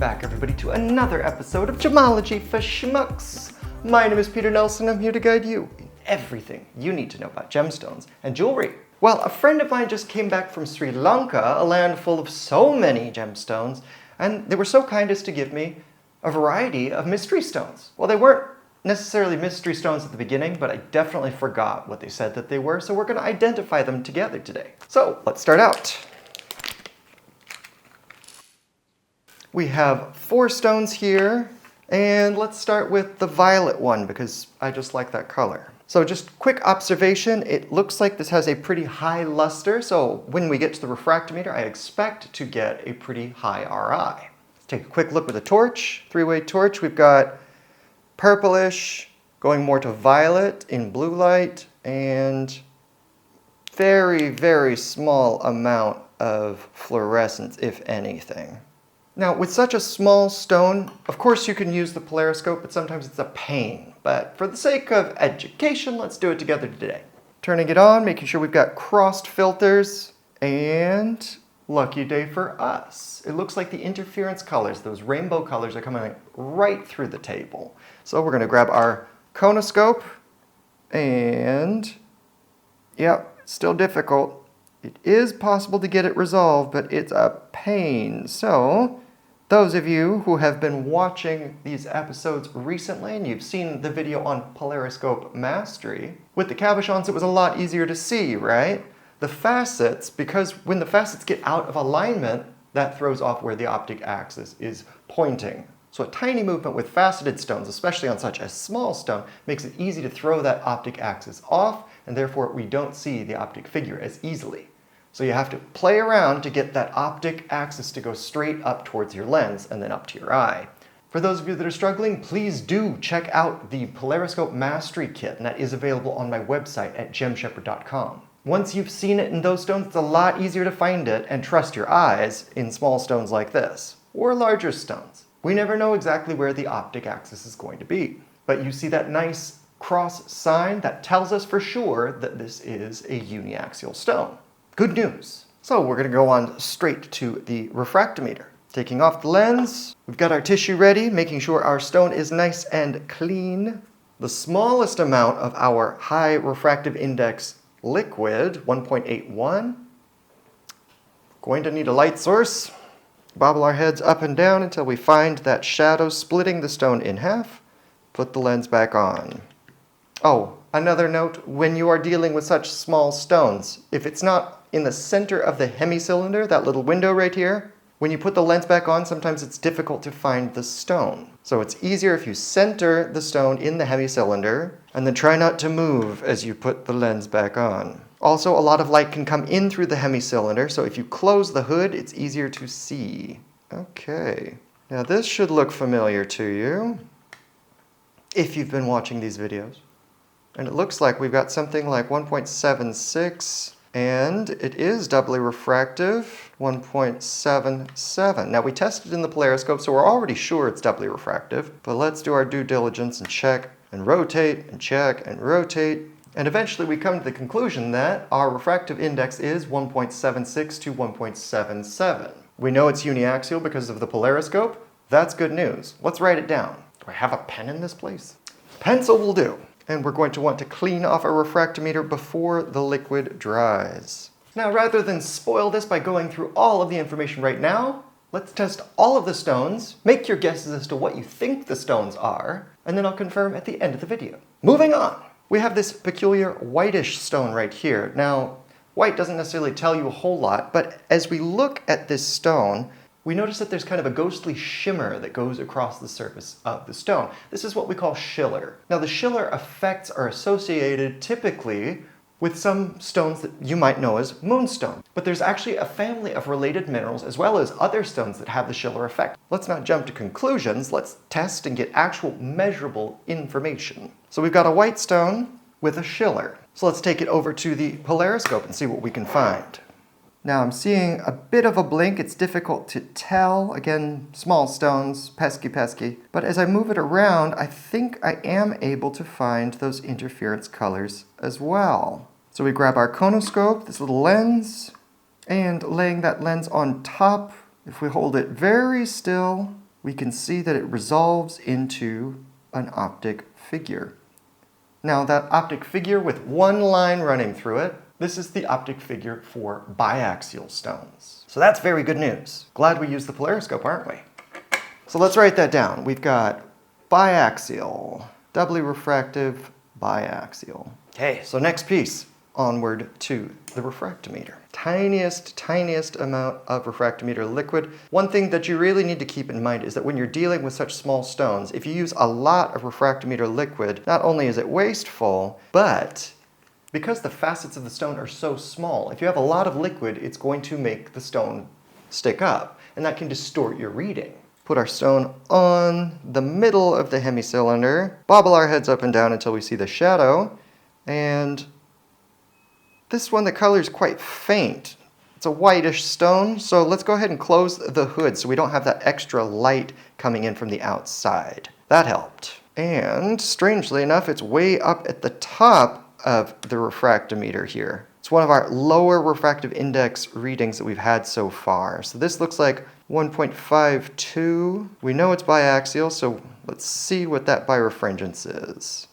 back, everybody, to another episode of Gemology for Schmucks. My name is Peter Nelson. I'm here to guide you in everything you need to know about gemstones and jewelry. Well, a friend of mine just came back from Sri Lanka, a land full of so many gemstones, and they were so kind as to give me a variety of mystery stones. Well, they weren't necessarily mystery stones at the beginning, but I definitely forgot what they said that they were, so we're going to identify them together today. So, let's start out. We have 4 stones here, and let's start with the violet one because I just like that color. So just quick observation, it looks like this has a pretty high luster, so when we get to the refractometer, I expect to get a pretty high RI. Let's take a quick look with a torch, 3-way torch. We've got purplish, going more to violet in blue light, and very, very small amount of fluorescence, if anything. Now, with such a small stone, of course you can use the polariscope, but sometimes it's a pain. But for the sake of education, let's do it together today. Turning it on, making sure we've got crossed filters, and lucky day for us. It looks like the interference colors, those rainbow colors, are coming right through the table. So we're going to grab our conoscope, and yep, still difficult. It is possible to get it resolved, but it's a pain. So, those of you who have been watching these episodes recently and you've seen the video on polariscope mastery, with the cabochons it was a lot easier to see, right? The facets, because when the facets get out of alignment, that throws off where the optic axis is pointing. So a tiny movement with faceted stones, especially on such a small stone, makes it easy to throw that optic axis off, and therefore we don't see the optic figure as easily. So you have to play around to get that optic axis to go straight up towards your lens and then up to your eye. For those of you that are struggling, please do check out the Polariscope Mastery Kit, and that is available on my website at gemshepherd.com. Once you've seen it in those stones, it's a lot easier to find it and trust your eyes in small stones like this, or larger stones. We never know exactly where the optic axis is going to be, but you see that nice cross sign that tells us for sure that this is a uniaxial stone. Good news. So we're going to go on straight to the refractometer. Taking off the lens, we've got our tissue ready, making sure our stone is nice and clean. The smallest amount of our high refractive index liquid, 1.81. Going to need a light source. Bobble our heads up and down until we find that shadow splitting the stone in half. Put the lens back on. Oh, another note, when you are dealing with such small stones, if it's not in the center of the hemicylinder, that little window right here, when you put the lens back on, sometimes it's difficult to find the stone. So it's easier if you center the stone in the hemicylinder, and then try not to move as you put the lens back on. Also, a lot of light can come in through the hemicylinder, so if you close the hood, it's easier to see. Okay, now this should look familiar to you, if you've been watching these videos. And it looks like we've got something like 1.76, and it is doubly refractive, 1.77. Now we tested in the polariscope, so we're already sure it's doubly refractive, but let's do our due diligence and check and rotate and check and rotate. And eventually we come to the conclusion that our refractive index is 1.76 to 1.77. We know it's uniaxial because of the polariscope. That's good news. Let's write it down. Do I have a pen in this place? Pencil will do. And we're going to want to clean off our refractometer before the liquid dries. Now, rather than spoil this by going through all of the information right now, let's test all of the stones, make your guesses as to what you think the stones are, and then I'll confirm at the end of the video. Moving on, we have this peculiar whitish stone right here. Now, white doesn't necessarily tell you a whole lot, but as we look at this stone, we notice that there's kind of a ghostly shimmer that goes across the surface of the stone. This is what we call schiller. Now, the schiller effects are associated typically with some stones that you might know as moonstone. But there's actually a family of related minerals as well as other stones that have the schiller effect. Let's not jump to conclusions, let's test and get actual measurable information. So we've got a white stone with a schiller. So let's take it over to the polariscope and see what we can find. Now I'm seeing a bit of a blink. It's difficult to tell. Again, small stones, pesky. But as I move it around, I think I am able to find those interference colors as well. So we grab our conoscope, this little lens, and laying that lens on top, if we hold it very still, we can see that it resolves into an optic figure. Now that optic figure with one line running through it, this is the optic figure for biaxial stones. So that's very good news. Glad we used the polariscope, aren't we? So let's write that down. We've got biaxial, doubly refractive, biaxial. Okay, so next piece, onward to the refractometer. Tiniest amount of refractometer liquid. One thing that you really need to keep in mind is that when you're dealing with such small stones, if you use a lot of refractometer liquid, not only is it wasteful, but because the facets of the stone are so small, if you have a lot of liquid, it's going to make the stone stick up, and that can distort your reading. Put our stone on the middle of the hemicylinder, bobble our heads up and down until we see the shadow, and this one, the color is quite faint. It's a whitish stone, so let's go ahead and close the hood so we don't have that extra light coming in from the outside. That helped. And strangely enough, it's way up at the top of the refractometer here. It's one of our lower refractive index readings that we've had so far. So this looks like 1.52. We know it's biaxial, so let's see what that birefringence is.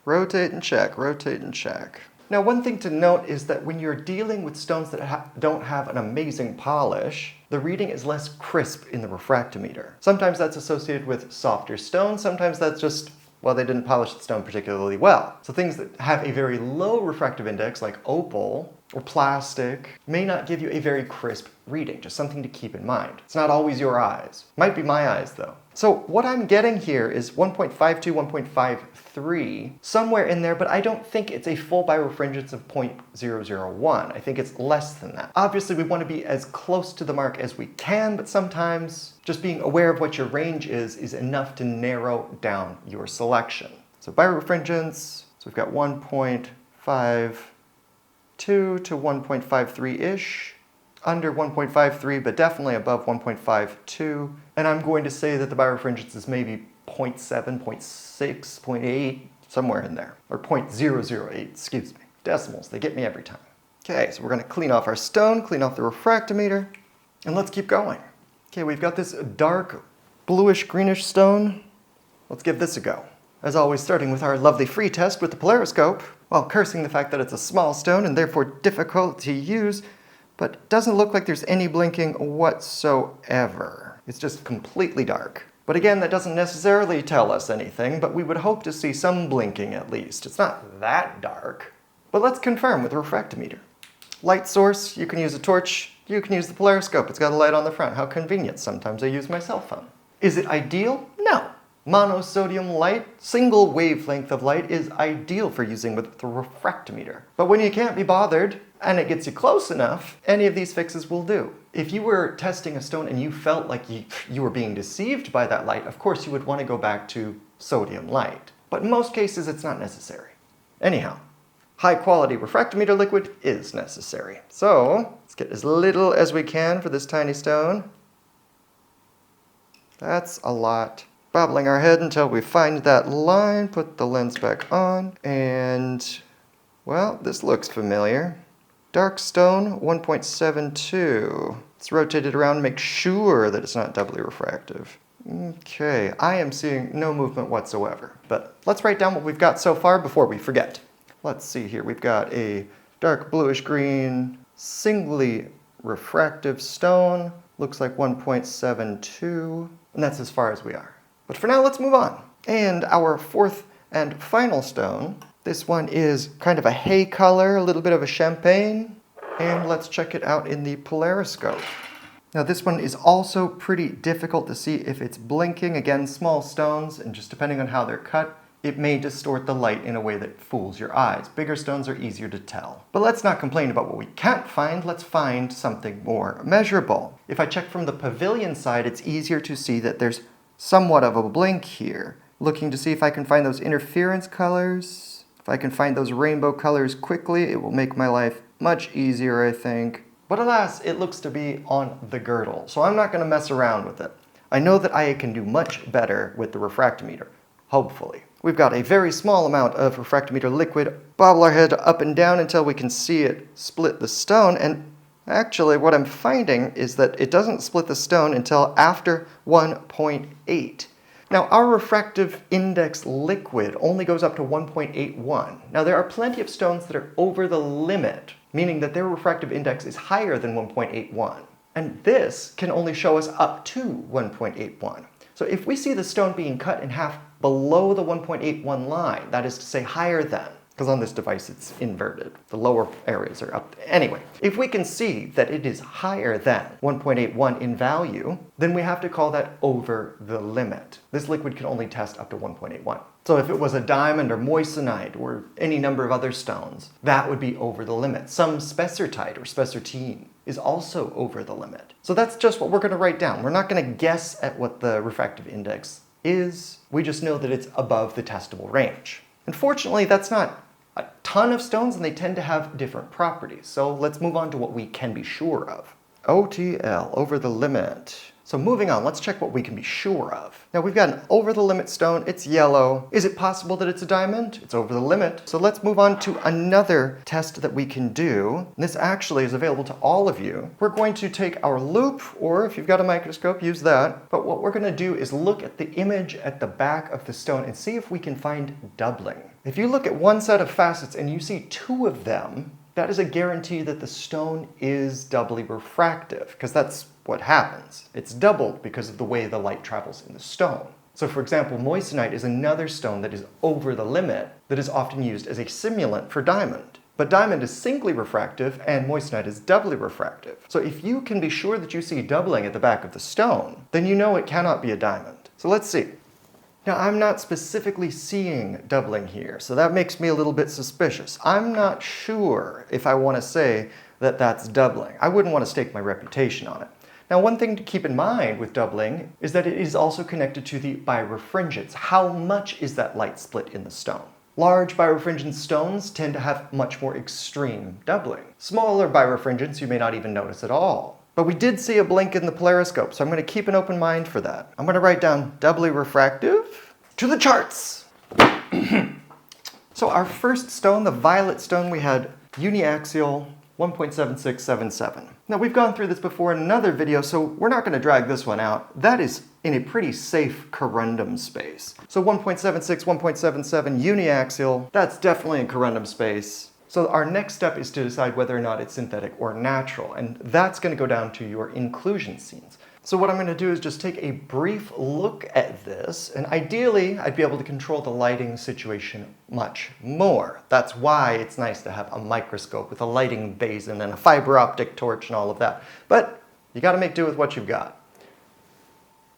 Rotate and check, rotate and check. Now, one thing to note is that when you're dealing with stones that don't have an amazing polish, the reading is less crisp in the refractometer. Sometimes that's associated with softer stones, sometimes that's just, well, they didn't polish the stone particularly well. So things that have a very low refractive index, like opal or plastic, may not give you a very crisp reading, just something to keep in mind. It's not always your eyes. Might be my eyes, though. So what I'm getting here is 1.52, 1.53, somewhere in there, but I don't think it's a full birefringence of 0.001. I think it's less than that. Obviously, we want to be as close to the mark as we can, but sometimes just being aware of what your range is enough to narrow down your selection. So birefringence, so we've got 1.52 to 1.53-ish. Under 1.53, but definitely above 1.52. And I'm going to say that the birefringence is maybe 0.7, 0.6, 0.8, somewhere in there. Or 0.008, excuse me. Decimals, they get me every time. Okay, so we're going to clean off our stone, clean off the refractometer, and let's keep going. Okay, we've got this dark bluish-greenish stone. Let's give this a go. As always, starting with our lovely free test with the polariscope, while cursing the fact that it's a small stone and therefore difficult to use, but it doesn't look like there's any blinking whatsoever. It's just completely dark. But again, that doesn't necessarily tell us anything, but we would hope to see some blinking at least. It's not that dark. But let's confirm with the refractometer. Light source, you can use a torch, you can use the polariscope. It's got a light on the front. How convenient. Sometimes I use my cell phone. Is it ideal? No. Monosodium light, single wavelength of light, is ideal for using with the refractometer. But when you can't be bothered, and it gets you close enough, any of these fixes will do. If you were testing a stone and you felt like you were being deceived by that light, of course you would want to go back to sodium light. But in most cases, it's not necessary. Anyhow, high quality refractometer liquid is necessary. So let's get as little as we can for this tiny stone. That's a lot. Bobbling our head until we find that line, put the lens back on, and, well, this looks familiar. Dark stone, 1.72. Let's rotate it around and make sure that it's not doubly refractive. Okay, I am seeing no movement whatsoever. But let's write down what we've got so far before we forget. Let's see here. We've got a dark bluish-green, singly refractive stone. Looks like 1.72. And that's as far as we are. But for now, let's move on. And our fourth and final stone. This one is kind of a hay color, a little bit of a champagne. And let's check it out in the polariscope. Now this one is also pretty difficult to see if it's blinking. Again, small stones, and just depending on how they're cut, it may distort the light in a way that fools your eyes. Bigger stones are easier to tell. But let's not complain about what we can't find. Let's find something more measurable. If I check from the pavilion side, it's easier to see that there's somewhat of a blink here. Looking to see if I can find those interference colors. If I can find those rainbow colors quickly, it will make my life much easier, I think. But alas, it looks to be on the girdle, so I'm not going to mess around with it. I know that I can do much better with the refractometer, hopefully. We've got a very small amount of refractometer liquid. Bobble our head up and down until we can see it split the stone, and Actually, what I'm finding is that it doesn't split the stone until after 1.8. Now, our refractive index liquid only goes up to 1.81. Now, there are plenty of stones that are over the limit, meaning that their refractive index is higher than 1.81. And this can only show us up to 1.81. So if we see the stone being cut in half below the 1.81 line, that is to say higher than, because on this device it's inverted. The lower areas are up. Anyway, if we can see that it is higher than 1.81 in value, then we have to call that over the limit. This liquid can only test up to 1.81. So if it was a diamond or moissanite or any number of other stones, that would be over the limit. Some spessartite or spessartine is also over the limit. So that's just what we're going to write down. We're not going to guess at what the refractive index is. We just know that it's above the testable range. Unfortunately, that's not a ton of stones, and they tend to have different properties. So let's move on to what we can be sure of. OTL, over the limit. So moving on, let's check what we can be sure of. Now we've got an over the limit stone, it's yellow. Is it possible that it's a diamond? It's over the limit. So let's move on to another test that we can do. This actually is available to all of you. We're going to take our loupe, or if you've got a microscope, use that. But what we're gonna do is look at the image at the back of the stone and see if we can find doubling. If you look at one set of facets and you see two of them, that is a guarantee that the stone is doubly refractive, because that's what happens. It's doubled because of the way the light travels in the stone. So for example, moissanite is another stone that is over the limit that is often used as a simulant for diamond. But diamond is singly refractive and moissanite is doubly refractive. So if you can be sure that you see doubling at the back of the stone, then you know it cannot be a diamond. So let's see. Now, I'm not specifically seeing doubling here, so that makes me a little bit suspicious. I'm not sure if I want to say that that's doubling. I wouldn't want to stake my reputation on it. Now, one thing to keep in mind with doubling is that it is also connected to the birefringence. How much is that light split in the stone? Large birefringence stones tend to have much more extreme doubling. Smaller birefringence you may not even notice at all. But we did see a blink in the polariscope, so I'm going to keep an open mind for that. I'm going to write down doubly refractive. To the charts! So our first stone, the violet stone, we had uniaxial 1.7677. Now we've gone through this before in another video, so we're not going to drag this one out. That is in a pretty safe corundum space. So 1.76, 1.77 uniaxial, that's definitely in corundum space. So our next step is to decide whether or not it's synthetic or natural, and that's going to go down to your inclusion scenes. So what I'm going to do is just take a brief look at this, and ideally I'd be able to control the lighting situation much more. That's why it's nice to have a microscope with a lighting basin and a fiber optic torch and all of that. But you got to make do with what you've got.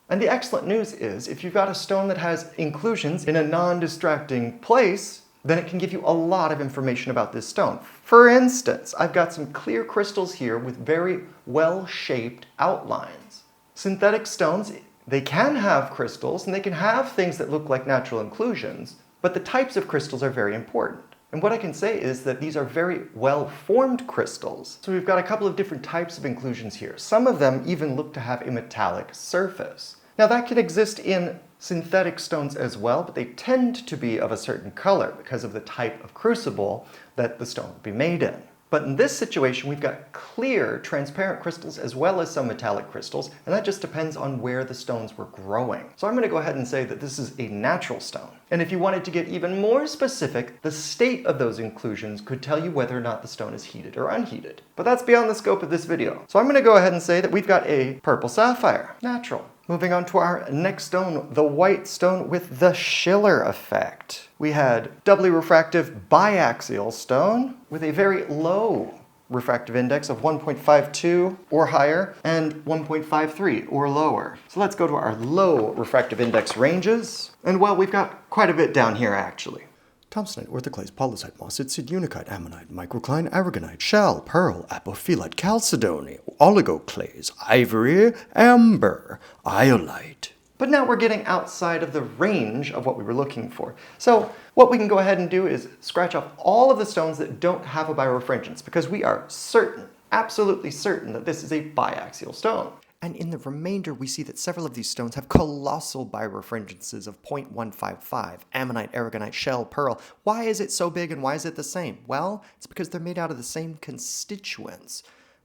And the excellent news is, if you've got a stone that has inclusions in a non-distracting place, then it can give you a lot of information about this stone. For instance, I've got some clear crystals here with very well-shaped outlines. Synthetic stones, they can have crystals and they can have things that look like natural inclusions, but the types of crystals are very important. And what I can say is that these are very well-formed crystals. So we've got a couple of different types of inclusions here. Some of them even look to have a metallic surface. Now that can exist in synthetic stones as well, but they tend to be of a certain color because of the type of crucible that the stone will be made in. But in this situation, we've got clear, transparent crystals as well as some metallic crystals, and that just depends on where the stones were growing. So I'm going to go ahead and say that this is a natural stone. And if you wanted to get even more specific, the state of those inclusions could tell you whether or not the stone is heated or unheated. But that's beyond the scope of this video. So I'm going to go ahead and say that we've got a purple sapphire, natural. Moving on to our next stone, the white stone with the Schiller effect. We had doubly refractive biaxial stone with a very low refractive index of 1.52 or higher and 1.53 or lower. So let's go to our low refractive index ranges. And well, we've got quite a bit down here actually. Thompsonite, orthoclase, polysite, mossite, sidunicite, ammonite, microcline, aragonite, shell, pearl, apophyllite, chalcedony, oligoclase, ivory, amber, iolite. But now we're getting outside of the range of what we were looking for. So what we can go ahead and do is scratch off all of the stones that don't have a birefringence, because we are certain, absolutely certain, that this is a biaxial stone. And in the remainder, we see that several of these stones have colossal birefringences of 0.155, ammonite, aragonite, shell, pearl. Why is it so big and why is it the same? Well, it's because they're made out of the same constituents.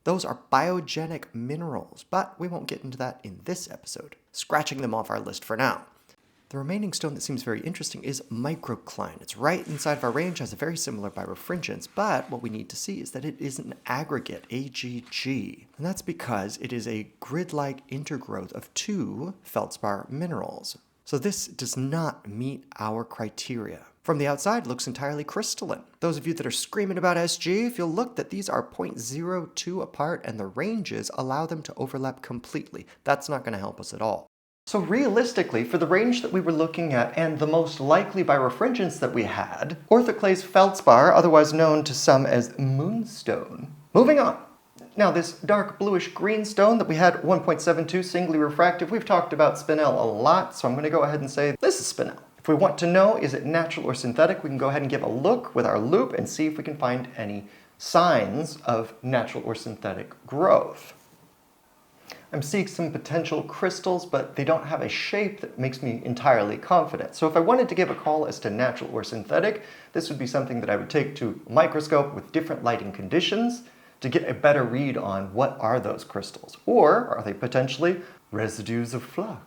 Those are biogenic minerals, but we won't get into that in this episode. Scratching them off our list for now. The remaining stone that seems very interesting is microcline. It's right inside of our range, has a very similar birefringence, but what we need to see is that it is an aggregate, AGG. And that's because it is a grid-like intergrowth of two feldspar minerals. So this does not meet our criteria. From the outside, it looks entirely crystalline. Those of you that are screaming about SG, if you'll look that these are 0.02 apart and the ranges allow them to overlap completely. That's not going to help us at all. So realistically, for the range that we were looking at and the most likely birefringence that we had, orthoclase feldspar, otherwise known to some as moonstone. Moving on. Now this dark bluish green stone that we had 1.72 singly refractive, we've talked about spinel a lot, so I'm going to go ahead and say this is spinel. If we want to know is it natural or synthetic, we can go ahead and give a look with our loupe and see if we can find any signs of natural or synthetic growth. I'm seeing some potential crystals, but they don't have a shape that makes me entirely confident. So if I wanted to give a call as to natural or synthetic, this would be something that I would take to a microscope with different lighting conditions to get a better read on what are those crystals. Or are they potentially residues of flux?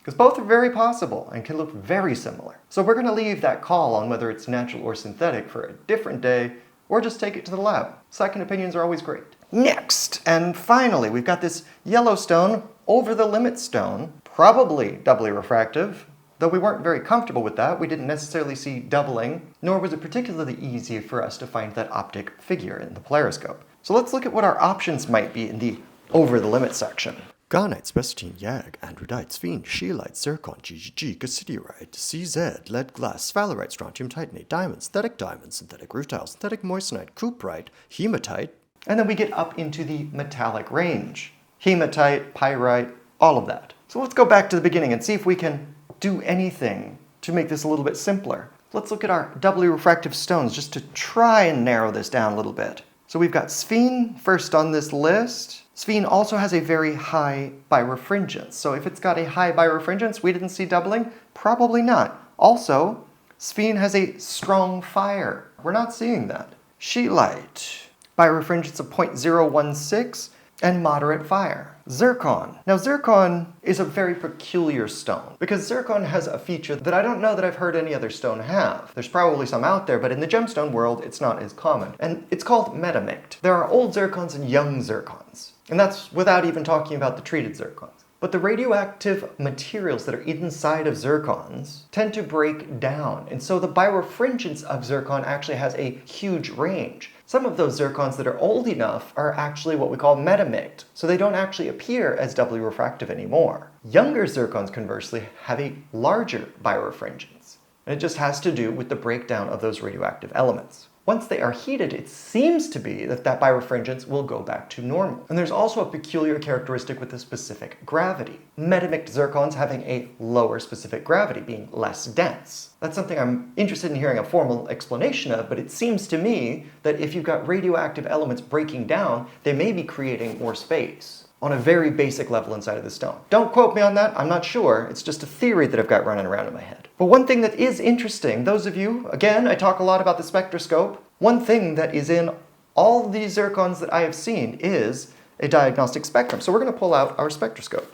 Because both are very possible and can look very similar. So we're going to leave that call on whether it's natural or synthetic for a different day, or just take it to the lab. Second opinions are always great. Next, and finally, we've got this yellow stone, over the limit stone, probably doubly refractive, though we weren't very comfortable with that. We didn't necessarily see doubling, nor was it particularly easy for us to find that optic figure in the polariscope. So let's look at what our options might be in the over the limit section. Garnite, spessartine, yag, androdite, sphene, scheelite, zircon, GGG, cassiterite, CZ, lead glass, sphalerite, strontium titanate, diamonds, synthetic rutile, synthetic moissanite, cuprite, hematite, and then we get up into the metallic range. Hematite, pyrite, all of that. So let's go back to the beginning and see if we can do anything to make this a little bit simpler. Let's look at our doubly refractive stones just to try and narrow this down a little bit. So we've got sphene first on this list. Sphene also has a very high birefringence. So if it's got a high birefringence, we didn't see doubling? Probably not. Also, sphene has a strong fire. We're not seeing that. Scheelite, birefringence of 0.016 and moderate fire. Zircon. Now zircon is a very peculiar stone because zircon has a feature that I don't know that I've heard any other stone have. There's probably some out there, but in the gemstone world, it's not as common. And it's called metamict. There are old zircons and young zircons. And that's without even talking about the treated zircons. But the radioactive materials that are inside of zircons tend to break down. And so the birefringence of zircon actually has a huge range. Some of those zircons that are old enough are actually what we call metamict, so they don't actually appear as doubly refractive anymore. Younger zircons, conversely, have a larger birefringence, and it just has to do with the breakdown of those radioactive elements. Once they are heated, it seems to be that that birefringence will go back to normal. And there's also a peculiar characteristic with the specific gravity. Metamict zircons having a lower specific gravity, being less dense. That's something I'm interested in hearing a formal explanation of, but it seems to me that if you've got radioactive elements breaking down, they may be creating more space on a very basic level inside of the stone. Don't quote me on that, I'm not sure. It's just a theory that I've got running around in my head. But one thing that is interesting, those of you, again, I talk a lot about the spectroscope. One thing that is in all these zircons that I have seen is a diagnostic spectrum. So we're going to pull out our spectroscope.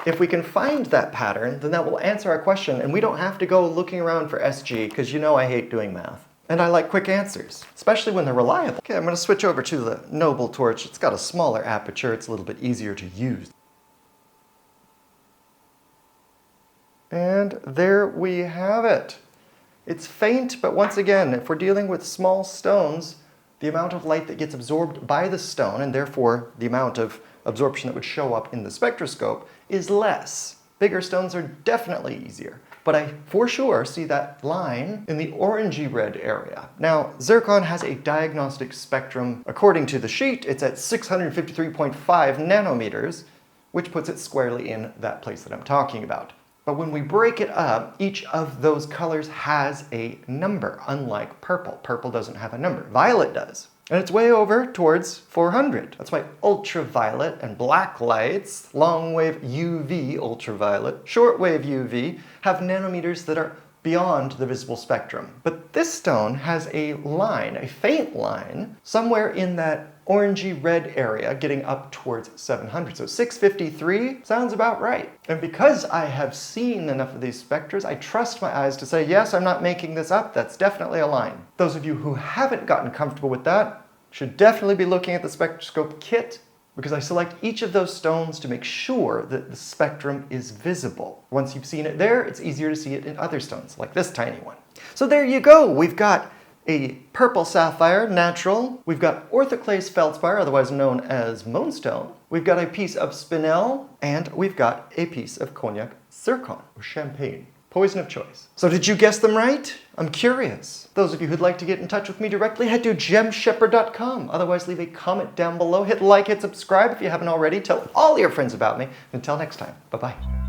If we can find that pattern, then that will answer our question, and we don't have to go looking around for SG, because you know I hate doing math. And I like quick answers, especially when they're reliable. Okay, I'm going to switch over to the Noble torch. It's got a smaller aperture, it's a little bit easier to use. And there we have it. It's faint, but once again, if we're dealing with small stones, the amount of light that gets absorbed by the stone, and therefore the amount of absorption that would show up in the spectroscope, is less. Bigger stones are definitely easier. But I for sure see that line in the orangey red area. Now, zircon has a diagnostic spectrum. According to the sheet, it's at 653.5 nanometers, which puts it squarely in that place that I'm talking about. But when we break it up, each of those colors has a number, unlike purple. Purple doesn't have a number. Violet does. And it's way over towards 400. That's why ultraviolet and black lights, long wave UV ultraviolet, short wave UV, have nanometers that are beyond the visible spectrum. But this stone has a line, a faint line, somewhere in that orangey red area getting up towards 700. So 653 sounds about right. And because I have seen enough of these specters, I trust my eyes to say, yes, I'm not making this up. That's definitely a line. Those of you who haven't gotten comfortable with that should definitely be looking at the spectroscope kit, because I select each of those stones to make sure that the spectrum is visible. Once you've seen it there, it's easier to see it in other stones, like this tiny one. So there you go. We've got a purple sapphire, natural. We've got orthoclase feldspar, otherwise known as moonstone. We've got a piece of spinel, and we've got a piece of cognac zircon, or champagne. Poison of choice. So did you guess them right? I'm curious. Those of you who'd like to get in touch with me directly, head to gemshepherd.com. Otherwise, leave a comment down below. Hit like, hit subscribe if you haven't already. Tell all your friends about me. Until next time, bye-bye.